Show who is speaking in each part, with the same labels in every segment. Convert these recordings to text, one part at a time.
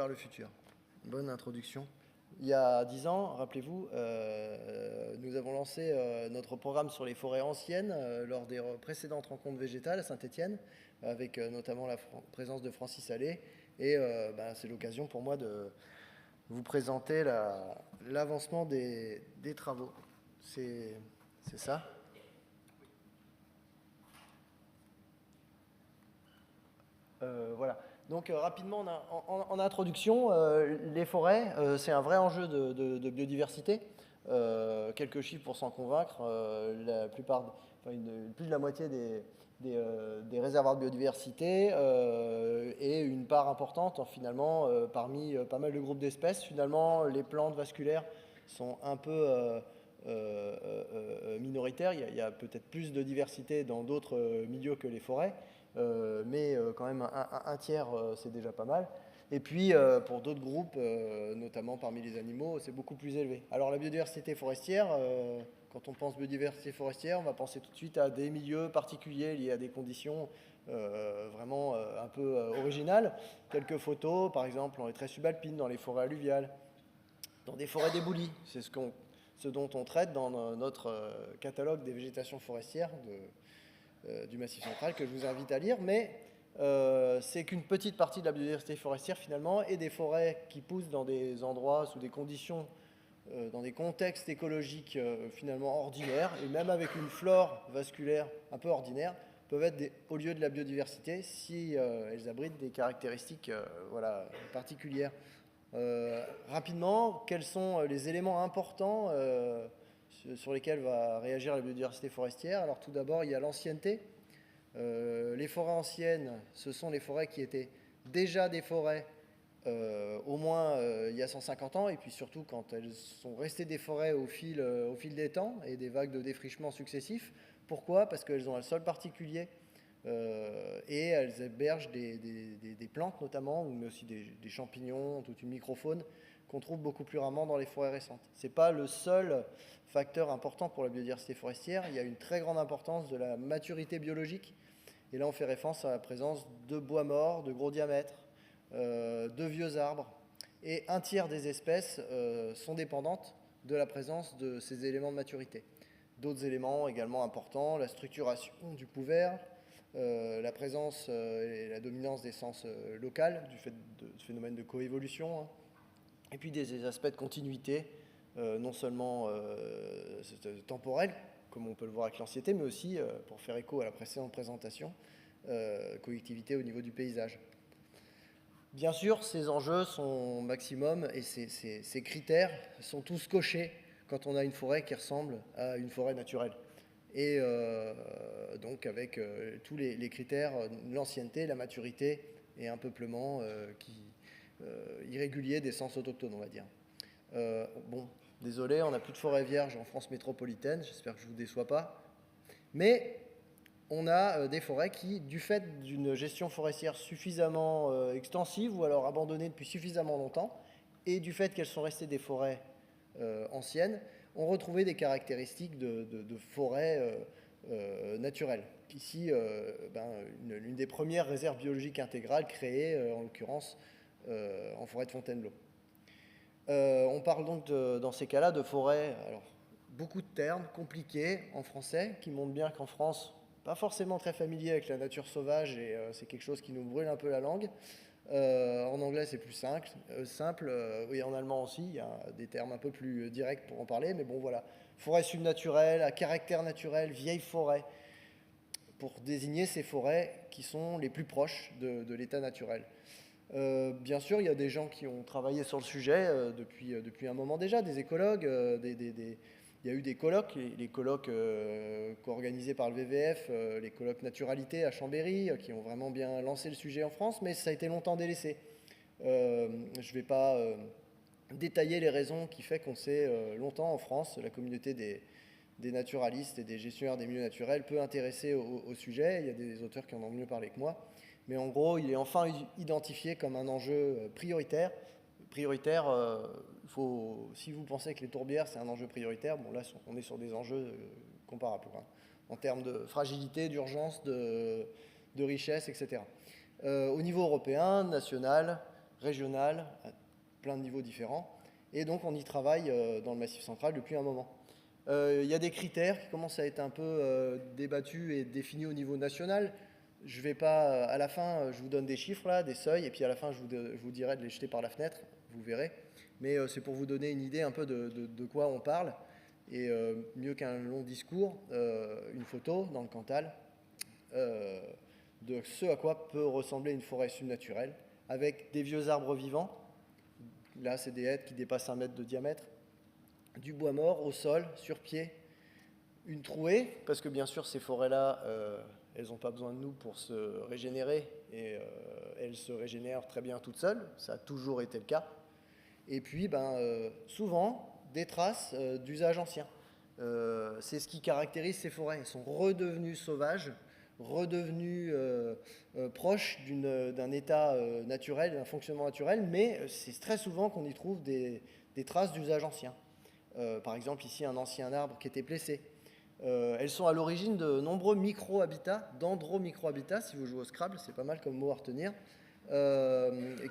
Speaker 1: le futur. Bonne introduction. Il y a 10 ans, rappelez-vous, nous avons lancé notre programme sur les forêts anciennes lors des précédentes rencontres végétales à Saint-Étienne, avec notamment la présence de Francis Allais. Et c'est l'occasion pour moi de vous présenter l'avancement des travaux. C'est ça. Voilà. Donc rapidement, en introduction, les forêts, c'est un vrai enjeu de biodiversité. Quelques chiffres pour s'en convaincre. Plus de la moitié des réservoirs de biodiversité et une part importante, finalement, parmi pas mal de groupes d'espèces. Finalement, les plantes vasculaires sont un peu minoritaires. Il y a peut-être plus de diversité dans d'autres milieux que les forêts. Mais quand même un tiers, c'est déjà pas mal. Et puis, pour d'autres groupes, notamment parmi les animaux, c'est beaucoup plus élevé. Alors, la biodiversité forestière, quand on pense biodiversité forestière, on va penser tout de suite à des milieux particuliers liés à des conditions vraiment un peu originales. Quelques photos, par exemple, dans les traits subalpines, dans les forêts alluviales, dans des forêts d'éboulis. C'est ce dont on traite dans notre catalogue des végétations forestières du Massif central, que je vous invite à lire, mais c'est qu'une petite partie de la biodiversité forestière finalement, et des forêts qui poussent dans des endroits, sous des conditions, dans des contextes écologiques finalement ordinaires, et même avec une flore vasculaire un peu ordinaire, peuvent être des hauts lieux de la biodiversité si elles abritent des caractéristiques particulières. Rapidement, quels sont les éléments importants sur lesquels va réagir la biodiversité forestière? Alors tout d'abord, il y a l'ancienneté. Les forêts anciennes, ce sont les forêts qui étaient déjà des forêts au moins il y a 150 ans, et puis surtout quand elles sont restées des forêts au fil des temps et des vagues de défrichement successifs. Pourquoi? Parce qu'elles ont un sol particulier et elles hébergent des plantes notamment, mais aussi des champignons, toute une microfaune qu'on trouve beaucoup plus rarement dans les forêts récentes. Ce n'est pas le seul facteur important pour la biodiversité forestière. Il y a une très grande importance de la maturité biologique. Et là, on fait référence à la présence de bois morts, de gros diamètres, de vieux arbres. Et un tiers des espèces sont dépendantes de la présence de ces éléments de maturité. D'autres éléments également importants, la structuration du couvert, la présence et la dominance d'essences locales, du fait de ce phénomène de coévolution, et puis des aspects de continuité, non seulement temporels, comme on peut le voir avec l'anxiété, mais aussi, pour faire écho à la précédente présentation, collectivité au niveau du paysage. Bien sûr, ces enjeux sont maximum et ces critères sont tous cochés quand on a une forêt qui ressemble à une forêt naturelle. Et donc avec tous les critères, l'ancienneté, la maturité et un peuplement irrégulier d'essences autochtones, on va dire. Désolé, on n'a plus de forêt vierge en France métropolitaine, j'espère que je ne vous déçois pas. Mais on a des forêts qui, du fait d'une gestion forestière suffisamment extensive ou alors abandonnée depuis suffisamment longtemps, et du fait qu'elles sont restées des forêts anciennes, ont retrouvé des caractéristiques de forêts naturelles. Ici, une des premières réserves biologiques intégrales créées, en l'occurrence, en forêt de Fontainebleau. On parle donc dans ces cas-là de forêts, alors beaucoup de termes compliqués en français qui montrent bien qu'en France, pas forcément très familier avec la nature sauvage et c'est quelque chose qui nous brûle un peu la langue. En anglais c'est plus simple, oui, en allemand aussi, il y a des termes un peu plus directs pour en parler, mais bon voilà, forêt subnaturelle, à caractère naturel, vieille forêt, pour désigner ces forêts qui sont les plus proches de l'état naturel. Bien sûr, il y a des gens qui ont travaillé sur le sujet depuis un moment déjà, des écologues, il y a eu des colloques, les colloques co-organisés par le WWF, les colloques naturalité à Chambéry, qui ont vraiment bien lancé le sujet en France, mais ça a été longtemps délaissé. Je ne vais pas détailler les raisons qui font qu'on s'est longtemps en France, la communauté des naturalistes et des gestionnaires des milieux naturels peut intéresser au sujet. Il y a des auteurs qui en ont mieux parlé que moi. Mais en gros, il est enfin identifié comme un enjeu prioritaire. Si vous pensez que les tourbières, c'est un enjeu prioritaire, bon là, on est sur des enjeux comparables, en termes de fragilité, d'urgence, de richesse, etc. Au niveau européen, national, régionales, à plein de niveaux différents. Et donc on y travaille dans le Massif central depuis un moment. Il y a des critères qui commencent à être un peu débattus et définis au niveau national. Je vais pas, à la fin, je vous donne des chiffres là, des seuils, et puis à la fin, je vous dirai de les jeter par la fenêtre, vous verrez. Mais c'est pour vous donner une idée un peu de quoi on parle. Et mieux qu'un long discours, une photo dans le Cantal de ce à quoi peut ressembler une forêt subnaturelle, avec des vieux arbres vivants. Là, c'est des hêtres qui dépassent 1 mètre de diamètre, du bois mort au sol, sur pied, une trouée, parce que bien sûr, ces forêts-là, elles n'ont pas besoin de nous pour se régénérer, et elles se régénèrent très bien toutes seules, ça a toujours été le cas. Et puis, souvent, des traces d'usage ancien. C'est ce qui caractérise ces forêts. Elles sont redevenues sauvages, redevenues proches d'un état naturel, d'un fonctionnement naturel, mais c'est très souvent qu'on y trouve des traces d'usage ancien. Par exemple, ici, un ancien arbre qui était blessé. Elles sont à l'origine de nombreux micro-habitats, dendro-micro-habitats, si vous jouez au Scrabble, c'est pas mal comme mot à retenir,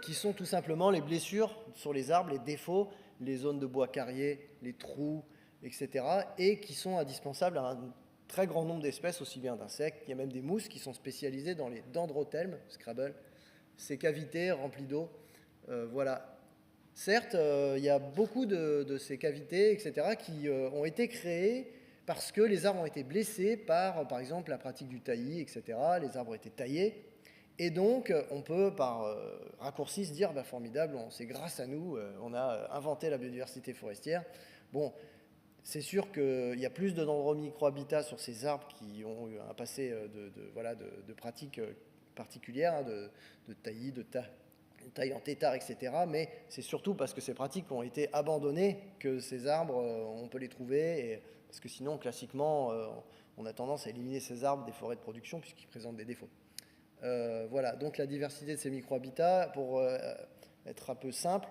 Speaker 1: qui sont tout simplement les blessures sur les arbres, les défauts, les zones de bois carriés, les trous, etc., et qui sont indispensables à un très grand nombre d'espèces, aussi bien d'insectes. Il y a même des mousses qui sont spécialisées dans les dendrothelmes, Scrabble, ces cavités remplies d'eau. Voilà. Certes, il y a beaucoup de ces cavités, etc., qui ont été créées parce que les arbres ont été blessés par exemple, la pratique du taillis, etc. Les arbres ont été taillés. Et donc, on peut, par raccourci, se dire, formidable, c'est grâce à nous, on a inventé la biodiversité forestière. Bon, c'est sûr qu'il y a plus de nombreux micro-habitats sur ces arbres qui ont eu un passé de pratiques particulières, hein, de taillis, de taille en tétard, etc. Mais c'est surtout parce que ces pratiques ont été abandonnées que ces arbres, on peut les trouver, parce que sinon, classiquement, on a tendance à éliminer ces arbres des forêts de production puisqu'ils présentent des défauts. Voilà, donc la diversité de ces micro-habitats, pour être un peu simple,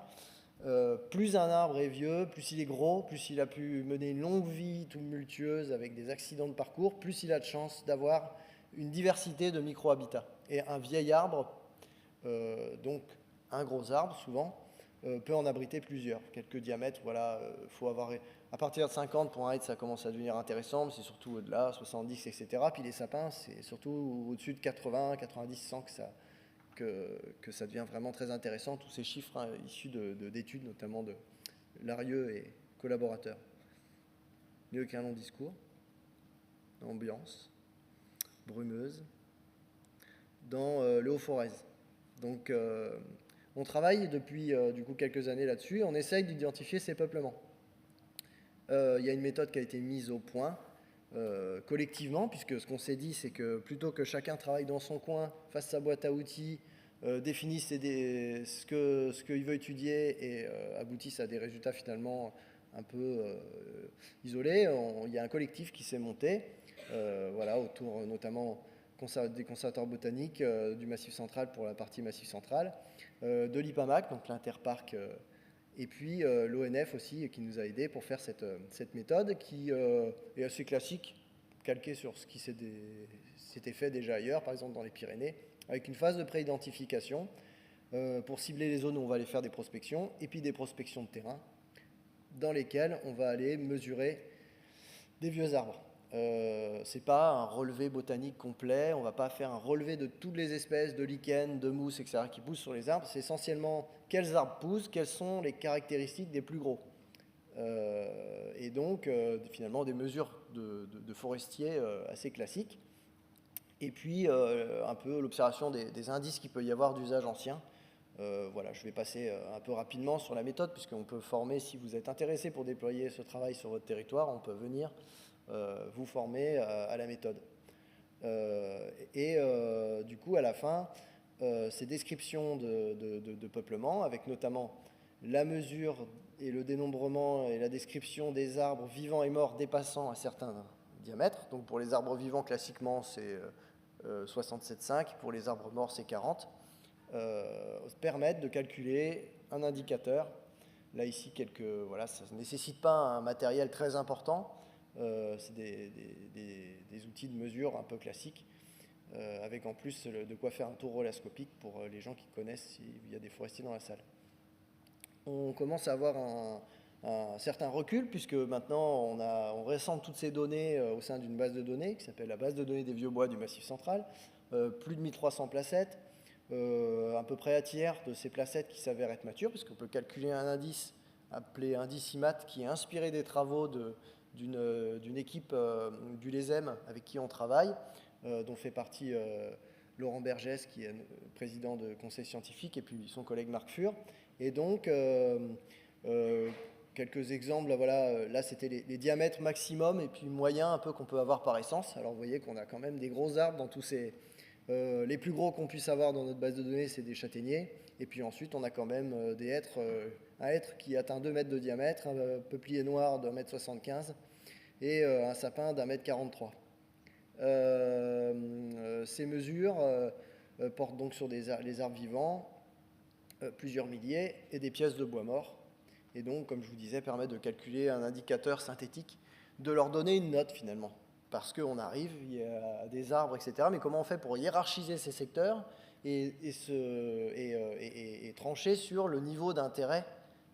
Speaker 1: plus un arbre est vieux, plus il est gros, plus il a pu mener une longue vie tumultueuse avec des accidents de parcours, plus il a de chances d'avoir une diversité de micro-habitats. Et un vieil arbre, donc un gros arbre souvent, peut en abriter plusieurs, quelques diamètres, voilà, faut avoir... À partir de 50, pour un hêtre, ça commence à devenir intéressant, mais c'est surtout au-delà, 70, etc. Puis les sapins, c'est surtout au-dessus de 80, 90, 100 que ça devient vraiment très intéressant, tous ces chiffres hein, issus d'études, notamment de Larieux et collaborateurs. Mieux qu'un long discours. Ambiance brumeuse dans le Haut-Forez. Donc, on travaille depuis du coup quelques années là-dessus. On essaye d'identifier ces peuplements. Il y a une méthode qui a été mise au point collectivement, puisque ce qu'on s'est dit, c'est que plutôt que chacun travaille dans son coin, fasse sa boîte à outils, définisse ce qu'il veut étudier et aboutisse à des résultats finalement un peu isolés, il y a un collectif qui s'est monté, voilà, autour notamment des conservateurs botaniques du Massif central pour la partie Massif central, de l'IPAMAC, donc l'Interparc, et puis l'ONF aussi qui nous a aidés pour faire cette méthode qui est assez classique, calquée sur ce qui s'était fait déjà ailleurs, par exemple dans les Pyrénées, avec une phase de préidentification pour cibler les zones où on va aller faire des prospections, et puis des prospections de terrain dans lesquelles on va aller mesurer des vieux arbres. C'est pas un relevé botanique complet, on va pas faire un relevé de toutes les espèces de lichens, de mousses, etc. qui poussent sur les arbres, c'est essentiellement quels arbres poussent, quelles sont les caractéristiques des plus gros. Et donc, finalement, des mesures de forestiers assez classiques. Et puis, un peu l'observation des indices qu'il peut y avoir d'usage ancien. Voilà, je vais passer un peu rapidement sur la méthode, puisqu'on peut former, si vous êtes intéressé pour déployer ce travail sur votre territoire, on peut venir vous former à la méthode. Du coup, à la fin, ces descriptions de peuplement, avec notamment la mesure et le dénombrement et la description des arbres vivants et morts dépassant un certain diamètre. Donc pour les arbres vivants, classiquement, c'est 67,5, pour les arbres morts, c'est 40, permettent de calculer un indicateur. Là, ici, voilà, ça ne nécessite pas un matériel très important. C'est des outils de mesure un peu classiques avec en plus de quoi faire un tour rôlascopique pour les gens qui connaissent s'il y a des forestiers dans la salle. On commence à avoir un certain recul, puisque maintenant on rassemble toutes ces données au sein d'une base de données qui s'appelle la base de données des vieux bois du Massif central, plus de 1300 placettes, à peu près un tiers de ces placettes qui s'avèrent être matures, puisqu'on peut calculer un indice appelé indice IMAT, qui est inspiré des travaux d'une équipe du LESEM avec qui on travaille, dont fait partie Laurent Bergès, qui est président de conseil scientifique, et puis son collègue Marc Fur. Et donc, quelques exemples, voilà, là c'était les diamètres maximum et puis moyens un peu qu'on peut avoir par essence. Alors vous voyez qu'on a quand même des gros arbres dans tous ces... les plus gros qu'on puisse avoir dans notre base de données, c'est des châtaigniers. Et puis ensuite, on a quand même des hêtres, un hêtre qui atteint 2 mètres de diamètre, un peuplier noir d'1 mètre 75 et un sapin d'1 mètre 43. Ces mesures portent donc sur les arbres vivants, plusieurs milliers, et des pièces de bois mort. Et donc, comme je vous disais, permettent de calculer un indicateur synthétique, de leur donner une note finalement. Parce qu'on arrive, il y a des arbres, etc. Mais comment on fait pour hiérarchiser ces secteurs et trancher sur le niveau d'intérêt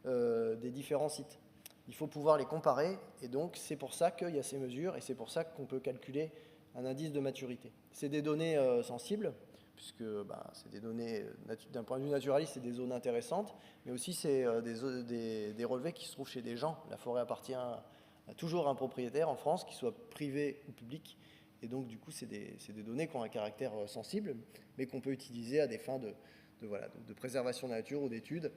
Speaker 1: des différents sites? Il faut pouvoir les comparer, et donc c'est pour ça qu'il y a ces mesures, et c'est pour ça qu'on peut calculer un indice de maturité. C'est des données sensibles, puisque c'est des données, d'un point de vue naturaliste, c'est des zones intéressantes, mais aussi c'est des relevés qui se trouvent chez des gens. La forêt appartient à toujours un propriétaire en France, qu'il soit privé ou public, et donc du coup c'est des données qui ont un caractère sensible, mais qu'on peut utiliser à des fins de préservation de la nature ou d'études.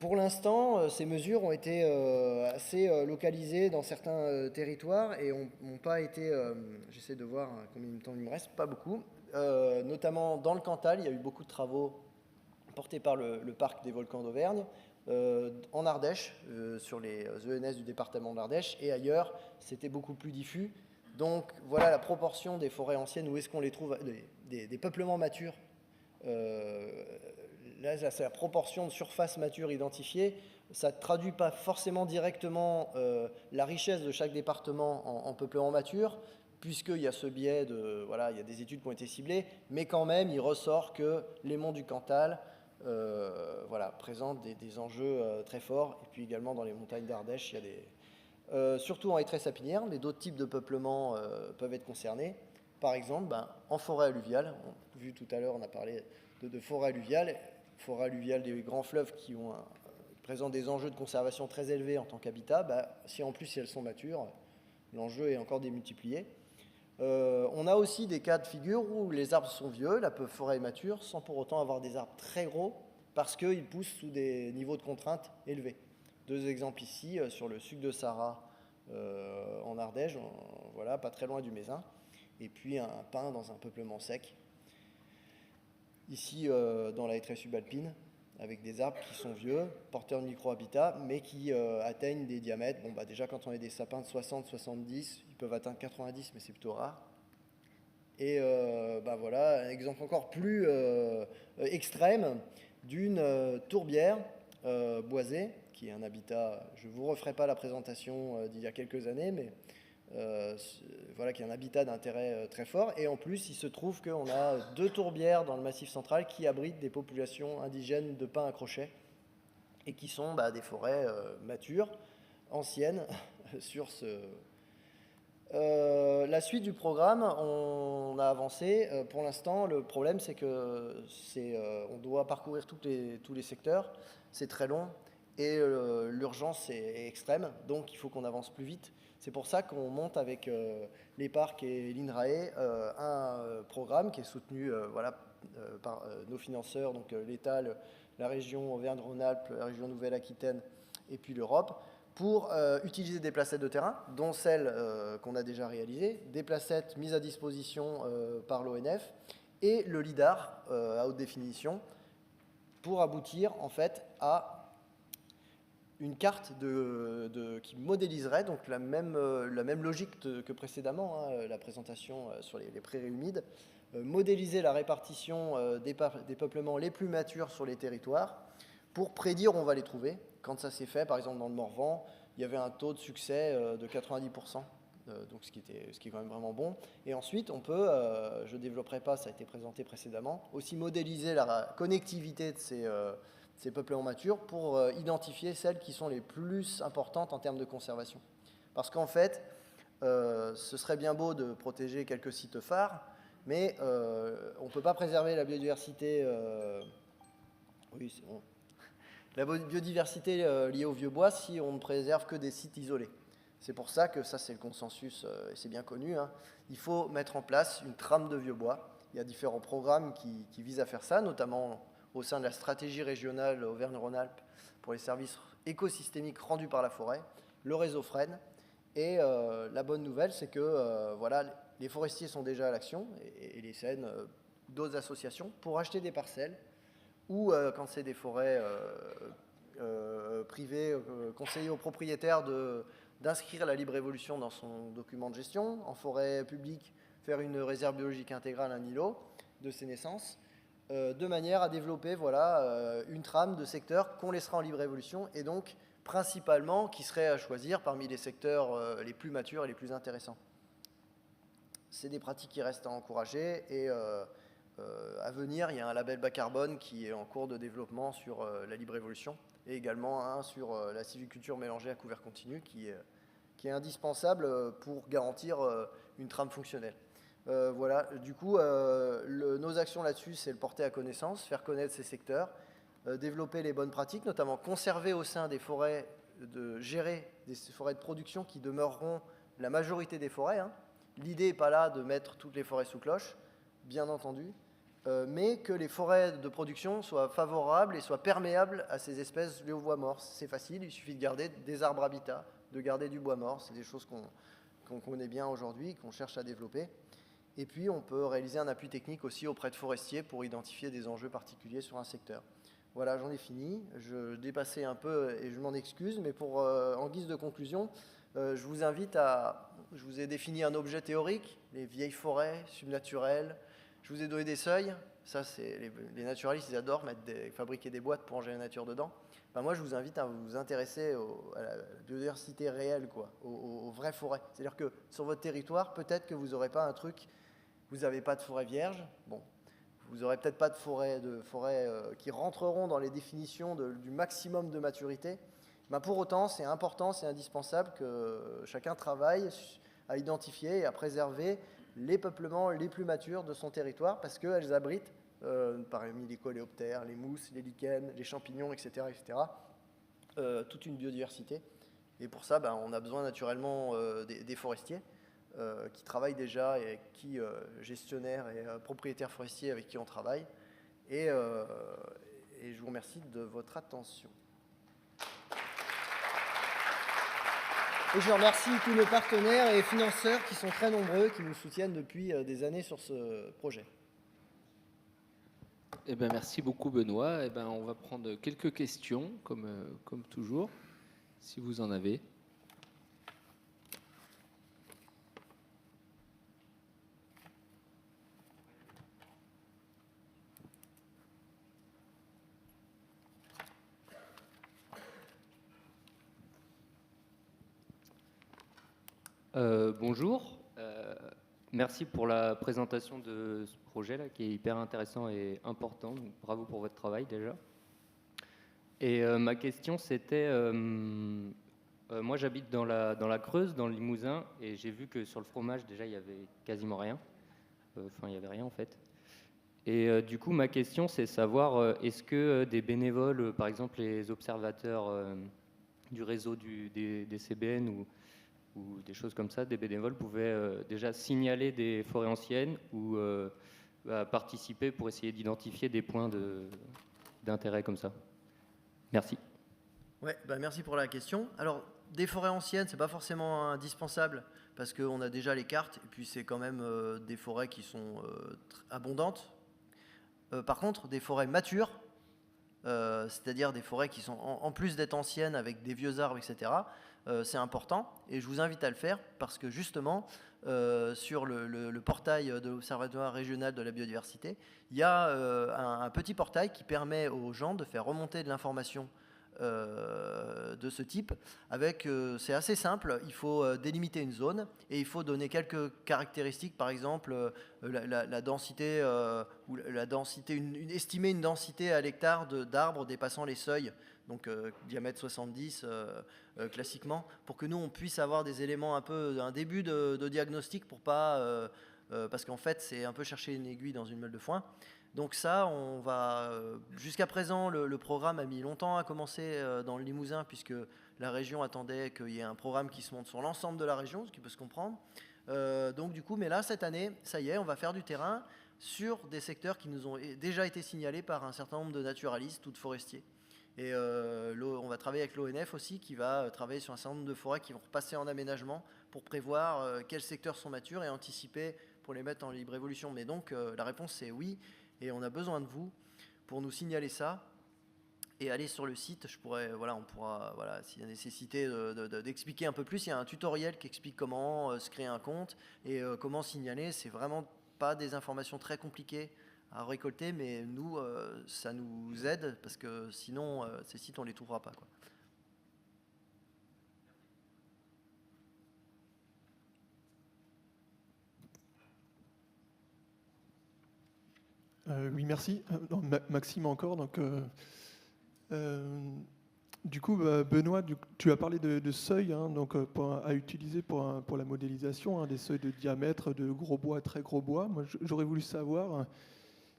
Speaker 1: Pour l'instant, ces mesures ont été assez localisées dans certains territoires et n'ont pas été, j'essaie de voir combien de temps il me reste, pas beaucoup. Notamment dans le Cantal, il y a eu beaucoup de travaux portés par le parc des volcans d'Auvergne, en Ardèche, sur les ENS du département de l'Ardèche, et ailleurs, c'était beaucoup plus diffus. Donc voilà la proportion des forêts anciennes, où est-ce qu'on les trouve, des peuplements matures. Là, c'est la proportion de surface mature identifiée. Ça ne traduit pas forcément directement la richesse de chaque département en peuplement mature, puisqu'il y a ce biais de... Voilà, il y a des études qui ont été ciblées, mais quand même, il ressort que les monts du Cantal présentent des enjeux très forts. Et puis également dans les montagnes d'Ardèche, il y a des... surtout en hêtraie sapinière, mais d'autres types de peuplements peuvent être concernés. Par exemple, en forêt alluviale, vu tout à l'heure, on a parlé de forêt alluviale des grands fleuves qui présentent des enjeux de conservation très élevés en tant qu'habitat, si en plus si elles sont matures, l'enjeu est encore démultiplié. On a aussi des cas de figure où les arbres sont vieux, la forêt est mature, sans pour autant avoir des arbres très gros, parce qu'ils poussent sous des niveaux de contraintes élevés. Deux exemples ici, sur le sud de Sahara, en Ardèche, voilà, pas très loin du Mézin, et puis un pin dans un peuplement sec. Ici, dans la hêtraie subalpine, avec des arbres qui sont vieux, porteurs de micro-habitats, mais qui atteignent des diamètres. Déjà, quand on a des sapins de 60, 70, ils peuvent atteindre 90, mais c'est plutôt rare. Et voilà, un exemple encore plus extrême d'une tourbière boisée, qui est un habitat, je ne vous referai pas la présentation d'il y a quelques années, mais voilà, qui est un habitat d'intérêt très fort. Et en plus, il se trouve qu'on a 2 tourbières dans le Massif central qui abritent des populations indigènes de pins à crochet et qui sont des forêts matures, anciennes, sur ce... la suite du programme, on a avancé. Pour l'instant, le problème, c'est que on doit parcourir tous les secteurs. C'est très long et l'urgence est extrême, donc il faut qu'on avance plus vite. C'est pour ça qu'on monte avec les parcs et l'INRAE un programme qui est soutenu par nos financeurs, donc l'État, la région Auvergne-Rhône-Alpes, la région Nouvelle-Aquitaine et puis l'Europe, pour utiliser des placettes de terrain, dont celles qu'on a déjà réalisées, des placettes mises à disposition par l'ONF, et le LIDAR à haute définition, pour aboutir en fait à une carte qui modéliserait donc la même logique que précédemment, la présentation sur les prairies humides, modéliser la répartition des peuplements les plus matures sur les territoires pour prédire où on va les trouver. Quand ça s'est fait, par exemple dans le Morvan, il y avait un taux de succès de 90% donc ce qui est quand même vraiment bon. Et ensuite, on peut, je ne développerai pas, ça a été présenté précédemment, aussi modéliser la connectivité de ces peuplements matures pour identifier celles qui sont les plus importantes en termes de conservation. Parce qu'en fait, ce serait bien beau de protéger quelques sites phares, mais on ne peut pas préserver la biodiversité. Oui, c'est bon. La biodiversité liée au vieux bois si on ne préserve que des sites isolés. C'est pour ça que ça, c'est le consensus, et c'est bien connu, hein. Il faut mettre en place une trame de vieux bois. Il y a différents programmes qui visent à faire ça, notamment au sein de la stratégie régionale Auvergne-Rhône-Alpes pour les services écosystémiques rendus par la forêt, le réseau FREN. Et la bonne nouvelle, c'est que voilà, les forestiers sont déjà à l'action, et les CN, d'autres associations, pour acheter des parcelles, ou quand c'est des forêts privées, conseiller aux propriétaires d'inscrire la libre évolution dans son document de gestion. En forêt publique, faire une réserve biologique intégrale, un îlot de ses naissances, de manière à développer voilà, une trame de secteurs qu'on laissera en libre évolution, et donc principalement qui serait à choisir parmi les secteurs les plus matures et les plus intéressants. C'est des pratiques qui restent à encourager, et à venir, il y a un label bas carbone qui est en cours de développement sur la libre évolution, et également un sur la sylviculture mélangée à couvert continu qui est indispensable pour garantir une trame fonctionnelle. Voilà, du coup, nos actions là-dessus, c'est le porter à connaissance, faire connaître ces secteurs, développer les bonnes pratiques, notamment conserver au sein des forêts, gérer des forêts de production qui demeureront la majorité des forêts, hein. L'idée n'est pas là de mettre toutes les forêts sous cloche, bien entendu, mais que les forêts de production soient favorables et soient perméables à ces espèces liées au bois mort. C'est facile, il suffit de garder des arbres habitats, de garder du bois mort. C'est des choses qu'on connaît bien aujourd'hui, qu'on cherche à développer. Et puis, on peut réaliser un appui technique aussi auprès de forestiers pour identifier des enjeux particuliers sur un secteur. Voilà, j'en ai fini. Je dépassais un peu et je m'en excuse, mais en guise de conclusion, je vous ai défini un objet théorique, les vieilles forêts subnaturelles. Je vous ai donné des seuils. Ça, c'est les naturalistes, ils adorent fabriquer des boîtes pour ranger la nature dedans. Ben moi, je vous invite à vous intéresser à la biodiversité réelle, quoi, aux vraies forêts. C'est-à-dire que sur votre territoire, peut-être que vous n'aurez pas un truc, vous n'avez pas de forêt vierge. Bon, vous n'aurez peut-être pas de forêts qui rentreront dans les définitions du maximum de maturité. Ben pour autant, c'est important, c'est indispensable que chacun travaille à identifier et à préserver les peuplements les plus matures de son territoire, parce qu'elles abritent, parmi les coléoptères, les mousses, les lichens, les champignons, etc., toute une biodiversité. Et pour ça, ben, on a besoin naturellement des forestiers qui travaillent déjà, et qui, gestionnaires et propriétaires forestiers avec qui on travaille. Et je vous remercie de votre attention. Et je remercie tous nos partenaires et financeurs qui sont très nombreux, qui nous soutiennent depuis des années sur ce projet.
Speaker 2: Eh ben, merci beaucoup Benoît. Eh ben, on va prendre quelques questions, comme toujours, si vous en avez.
Speaker 3: Bonjour, merci pour la présentation de ce projet-là qui est hyper intéressant et important. Donc, bravo pour votre travail déjà. Et ma question c'était, moi j'habite dans la Creuse, dans le Limousin, et j'ai vu que sur le fromage déjà il y avait quasiment rien. Enfin il y avait rien en fait. Et du coup ma question c'est savoir est-ce que des bénévoles, par exemple les observateurs du réseau des CBN ou des choses comme ça, des bénévoles pouvaient déjà signaler des forêts anciennes ou participer pour essayer d'identifier des points d'intérêt comme ça. Merci.
Speaker 1: Ouais, bah merci pour la question. Alors, des forêts anciennes, c'est pas forcément indispensable parce qu'on a déjà les cartes, et puis c'est quand même des forêts qui sont abondantes. Par contre, des forêts matures, c'est-à-dire des forêts qui sont en plus d'être anciennes avec des vieux arbres, etc., c'est important, et je vous invite à le faire parce que justement, sur le portail de l'Observatoire régional de la biodiversité, il y a un petit portail qui permet aux gens de faire remonter de l'information de ce type. C'est assez simple, il faut délimiter une zone et il faut donner quelques caractéristiques, par exemple la densité, ou la densité estimer une densité à l'hectare d'arbres dépassant les seuils, donc diamètre 70 classiquement, pour que nous on puisse avoir des éléments un début de diagnostic pour pas... parce qu'en fait, c'est un peu chercher une aiguille dans une meule de foin. Donc ça, jusqu'à présent, le programme a mis longtemps à commencer dans le Limousin, puisque la région attendait qu'il y ait un programme qui se monte sur l'ensemble de la région, ce qui peut se comprendre. Donc du coup, mais là, cette année, ça y est, on va faire du terrain sur des secteurs qui nous ont déjà été signalés par un certain nombre de naturalistes ou de forestiers. Et on va travailler avec l'ONF aussi, qui va travailler sur un certain nombre de forêts qui vont repasser en aménagement pour prévoir quels secteurs sont matures et anticiper pour les mettre en libre évolution. Mais donc, la réponse c'est oui, et on a besoin de vous pour nous signaler ça. Et aller sur le site, on pourra, s'il y a nécessité d'expliquer un peu plus, il y a un tutoriel qui explique comment se créer un compte et comment signaler. C'est vraiment pas des informations très compliquées à récolter, mais nous, ça nous aide, parce que sinon, ces sites, on les trouvera pas, quoi.
Speaker 4: Oui, merci. Maxime encore. Donc, du coup, Benoît, tu as parlé de seuil, hein, donc, à utiliser pour la modélisation, hein, des seuils de diamètre de gros bois à très gros bois. Moi, j'aurais voulu savoir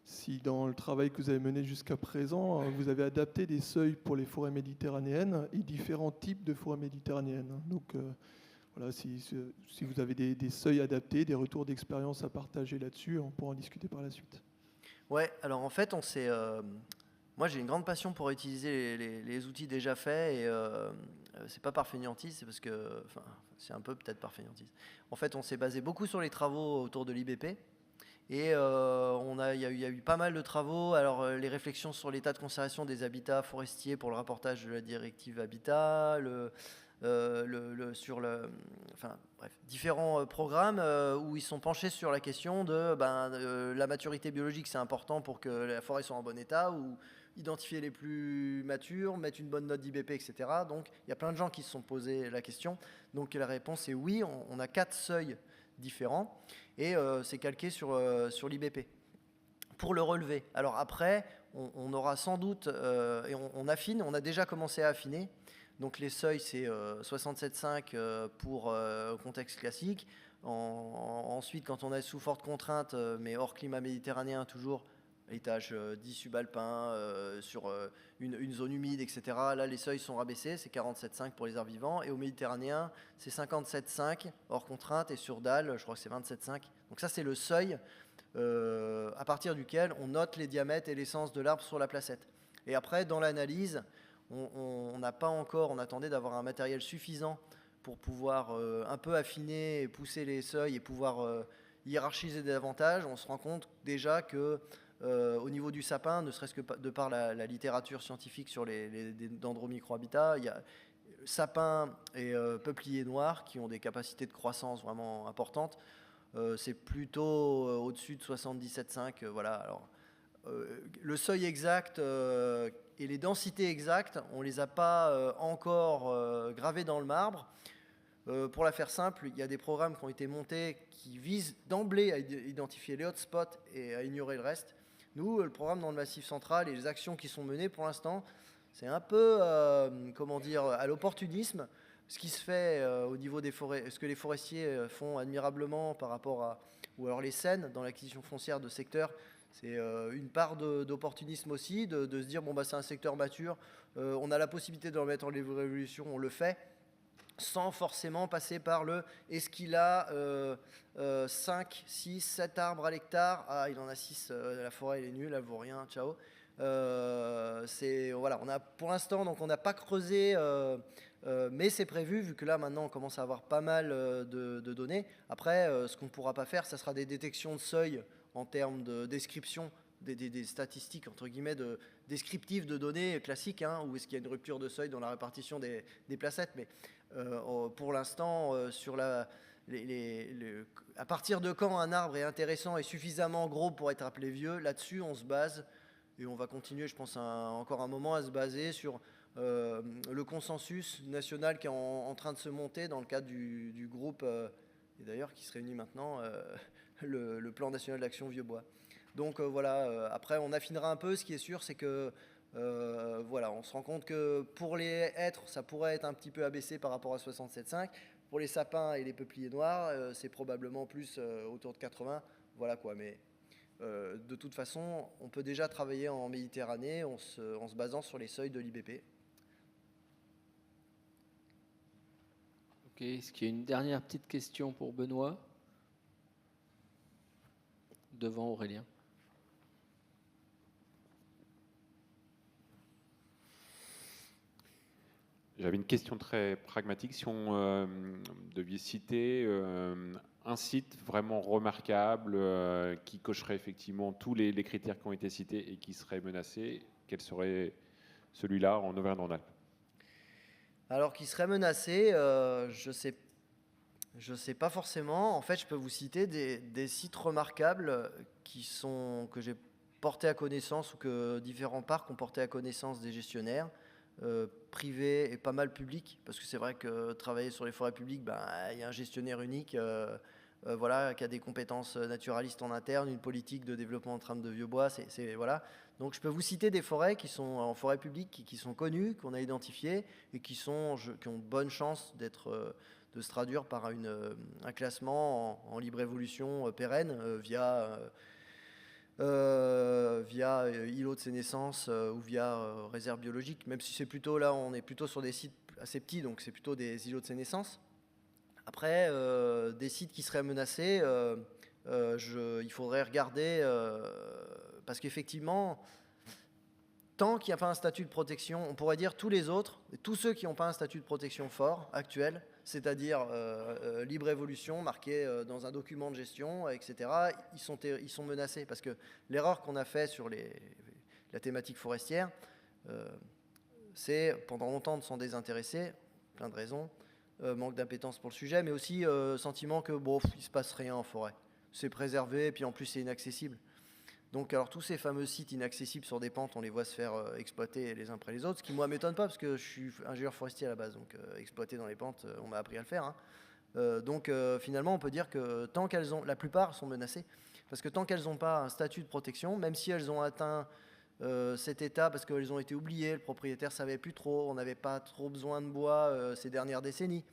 Speaker 4: si dans le travail que vous avez mené jusqu'à présent, vous avez adapté des seuils pour les forêts méditerranéennes et différents types de forêts méditerranéennes. Donc, voilà, si vous avez des seuils adaptés, des retours d'expérience à partager là-dessus, on pourra en discuter par la suite.
Speaker 1: Ouais, alors en fait, moi j'ai une grande passion pour utiliser les outils déjà faits, et c'est pas par fainéantise, c'est parce que, enfin, c'est un peu peut-être par fainéantise. En fait, on s'est basé beaucoup sur les travaux autour de l'IBP, et il y a eu pas mal de travaux. Alors les réflexions sur l'état de conservation des habitats forestiers pour le rapportage de la directive Habitat, différents programmes où ils sont penchés sur la question de la maturité biologique, c'est important pour que la forêt soit en bon état, ou identifier les plus matures, mettre une bonne note d'IBP, etc. Donc il y a plein de gens qui se sont posé la question. Donc la réponse est oui, on a 4 seuils différents, et c'est calqué sur l'IBP. Pour le relever, alors après, on aura sans doute, et on affine, on a déjà commencé à affiner. Donc les seuils, c'est 67,5 pour contexte classique. Ensuite, quand on est sous forte contrainte, mais hors climat méditerranéen toujours, étage 10 subalpin, sur une zone humide, etc. Là, les seuils sont rabaissés, c'est 47,5 pour les arbres vivants. Et au méditerranéen, c'est 57,5 hors contrainte, et sur dalle, je crois que c'est 27,5. Donc ça, c'est le seuil à partir duquel on note les diamètres et l'essence de l'arbre sur la placette. Et après, dans l'analyse, on attendait d'avoir un matériel suffisant pour pouvoir un peu affiner et pousser les seuils et pouvoir hiérarchiser davantage. On se rend compte déjà que au niveau du sapin, ne serait-ce que de par la littérature scientifique sur les dendromicrohabitats, il y a sapin et peuplier noir qui ont des capacités de croissance vraiment importantes. C'est plutôt au-dessus de 77,5. Voilà. Alors, le seuil exact et les densités exactes, on ne les a pas encore gravées dans le marbre. Pour la faire simple, il y a des programmes qui ont été montés qui visent d'emblée à identifier les hotspots et à ignorer le reste. Nous, le programme dans le Massif central et les actions qui sont menées pour l'instant, c'est un peu, à l'opportunisme. Ce qui se fait au niveau des forêts, ce que les forestiers font admirablement par rapport ou alors les SEN dans l'acquisition foncière de secteurs, c'est une part d'opportunisme aussi, de se dire, c'est un secteur mature, on a la possibilité de le mettre en libre évolution, on le fait, sans forcément passer par est-ce qu'il a 5, 6, 7 arbres à l'hectare, il en a 6, la forêt elle est nulle, elle vaut rien, ciao. Pour l'instant, donc on n'a pas creusé, mais c'est prévu, vu que là maintenant on commence à avoir pas mal de données. Après, ce qu'on ne pourra pas faire, ça sera des détections de seuil en termes de description, des statistiques entre guillemets descriptives de données classiques, hein, où est-ce qu'il y a une rupture de seuil dans la répartition des placettes. Mais pour l'instant, à partir de quand un arbre est intéressant et suffisamment gros pour être appelé vieux, là-dessus on se base, et on va continuer, je pense, encore un moment à se baser sur le consensus national qui est en train de se monter dans le cadre du groupe, et d'ailleurs qui se réunit maintenant, le plan national d'action Vieux-Bois. Donc voilà, après on affinera un peu. Ce qui est sûr, c'est que voilà, on se rend compte que pour les hêtres, ça pourrait être un petit peu abaissé par rapport à 67,5. Pour les sapins et les peupliers noirs, c'est probablement plus autour de 80. Voilà quoi, mais de toute façon, on peut déjà travailler en Méditerranée en se basant sur les seuils de l'IBP.
Speaker 2: Ok, est-ce qu'il y a une dernière petite question pour Benoît? Devant Aurélien.
Speaker 5: J'avais une question très pragmatique. Si on devait citer un site vraiment remarquable qui cocherait effectivement tous les critères qui ont été cités et qui serait menacé, quel serait celui-là en Auvergne-Rhône-Alpes?
Speaker 1: Alors, qui serait menacé, je sais pas forcément. En fait, je peux vous citer des sites remarquables que j'ai portés à connaissance ou que différents parcs ont porté à connaissance des gestionnaires. Privé et pas mal public, parce que c'est vrai que travailler sur les forêts publiques, il y a un gestionnaire unique voilà, qui a des compétences naturalistes en interne, une politique de développement en trame de vieux bois. Voilà. Donc je peux vous citer des forêts qui sont en forêt publique, qui sont connues, qu'on a identifiées et qui ont de bonnes chances de se traduire par un classement en libre évolution pérenne via îlot de sénescence ou via réserve biologique, même si c'est plutôt là, on est plutôt sur des sites assez petits, donc c'est plutôt des îlots de sénescence. Après, des sites qui seraient menacés, il faudrait regarder, parce qu'effectivement, tant qu'il n'y a pas un statut de protection, on pourrait dire tous les autres, tous ceux qui n'ont pas un statut de protection fort, actuel, c'est-à-dire libre évolution, marqué dans un document de gestion, etc., ils sont menacés. Parce que l'erreur qu'on a fait sur la thématique forestière, c'est pendant longtemps de s'en désintéresser, plein de raisons, manque d'appétence pour le sujet, mais aussi sentiment que bon, il ne se passe rien en forêt. C'est préservé, et puis en plus c'est inaccessible. Donc, alors tous ces fameux sites inaccessibles sur des pentes, on les voit se faire exploiter les uns après les autres, ce qui moi m'étonne pas parce que je suis ingénieur forestier à la base, donc exploiter dans les pentes, on m'a appris à le faire. Hein. Donc finalement, on peut dire que tant qu'elles ont, la plupart sont menacées, parce que tant qu'elles n'ont pas un statut de protection, même si elles ont atteint cet état parce qu'elles ont été oubliées, le propriétaire savait plus trop, on n'avait pas trop besoin de bois ces dernières décennies.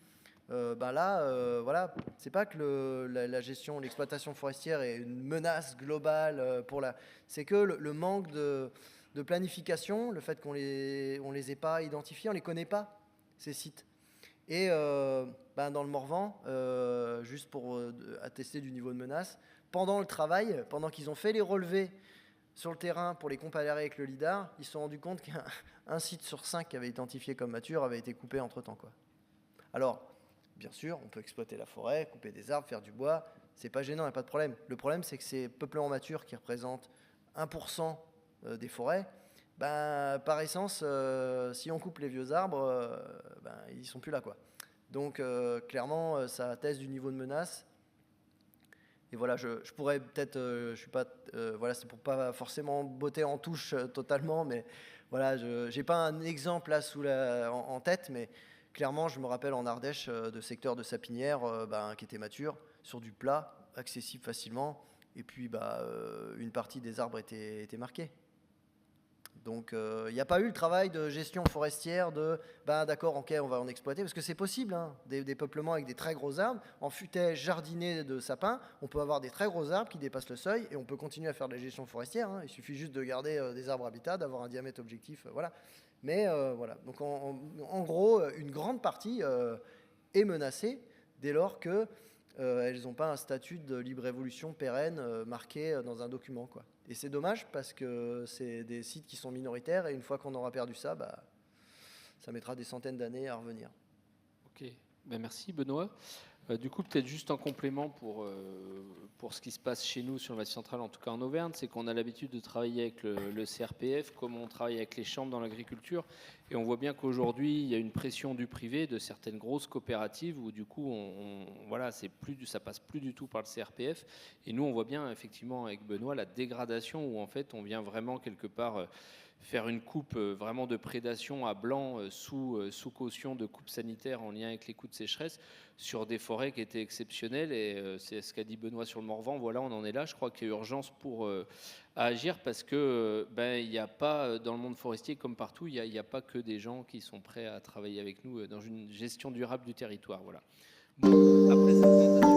Speaker 1: Voilà, c'est pas que la gestion, l'exploitation forestière est une menace globale c'est que le manque de planification, le fait qu'on les ait pas identifiés, on les connaît pas, ces sites. Et dans le Morvan, juste pour attester du niveau de menace, pendant le travail, pendant qu'ils ont fait les relevés sur le terrain pour les comparer avec le lidar, ils se sont rendus compte qu'un site sur 5 qui avait été identifié comme mature avait été coupé entre-temps, quoi. Alors, bien sûr, on peut exploiter la forêt, couper des arbres, faire du bois, c'est pas gênant, il n'y a pas de problème. Le problème, c'est que ces peuplements matures qui représentent 1% des forêts, par essence, si on coupe les vieux arbres, ils sont plus là, quoi. Donc, clairement, ça atteste du niveau de menace. Et voilà, je pourrais peut-être, je suis pas, voilà, c'est pour pas forcément botter en touche totalement, mais voilà, j'ai pas un exemple là en tête, mais clairement, je me rappelle en Ardèche de secteur de sapinière qui était mature, sur du plat, accessible facilement, et puis une partie des arbres était marquée. Donc il n'y a pas eu le travail de gestion forestière d'accord, ok, on va en exploiter, parce que c'est possible, hein, des peuplements avec des très gros arbres, en futaie jardinée de sapins, on peut avoir des très gros arbres qui dépassent le seuil, et on peut continuer à faire de la gestion forestière, hein, il suffit juste de garder des arbres habitats, d'avoir un diamètre objectif, voilà. Mais voilà, donc en gros, une grande partie est menacée dès lors que elles n'ont pas un statut de libre évolution pérenne marqué dans un document, quoi. Et c'est dommage parce que c'est des sites qui sont minoritaires et une fois qu'on aura perdu ça, ça mettra des centaines d'années à revenir.
Speaker 2: Ok, merci Benoît. Du coup, peut-être juste en complément pour ce qui se passe chez nous sur le Massif central, en tout cas en Auvergne, c'est qu'on a l'habitude de travailler avec le CRPF, comme on travaille avec les chambres dans l'agriculture, et on voit bien qu'aujourd'hui, il y a une pression du privé, de certaines grosses coopératives, où du coup, voilà, ça passe plus du tout par le CRPF, et nous, on voit bien effectivement avec Benoît la dégradation, où en fait, on vient vraiment quelque part faire une coupe vraiment de prédation à blanc sous caution de coupe sanitaire en lien avec les coups de sécheresse sur des forêts qui étaient exceptionnelles. Et c'est ce qu'a dit Benoît sur le Morvan. Voilà, on en est là. Je crois qu'il y a urgence à agir parce que il n'y a pas, dans le monde forestier comme partout, il n'y a pas que des gens qui sont prêts à travailler avec nous dans une gestion durable du territoire. Voilà. Bon, après cette présentation.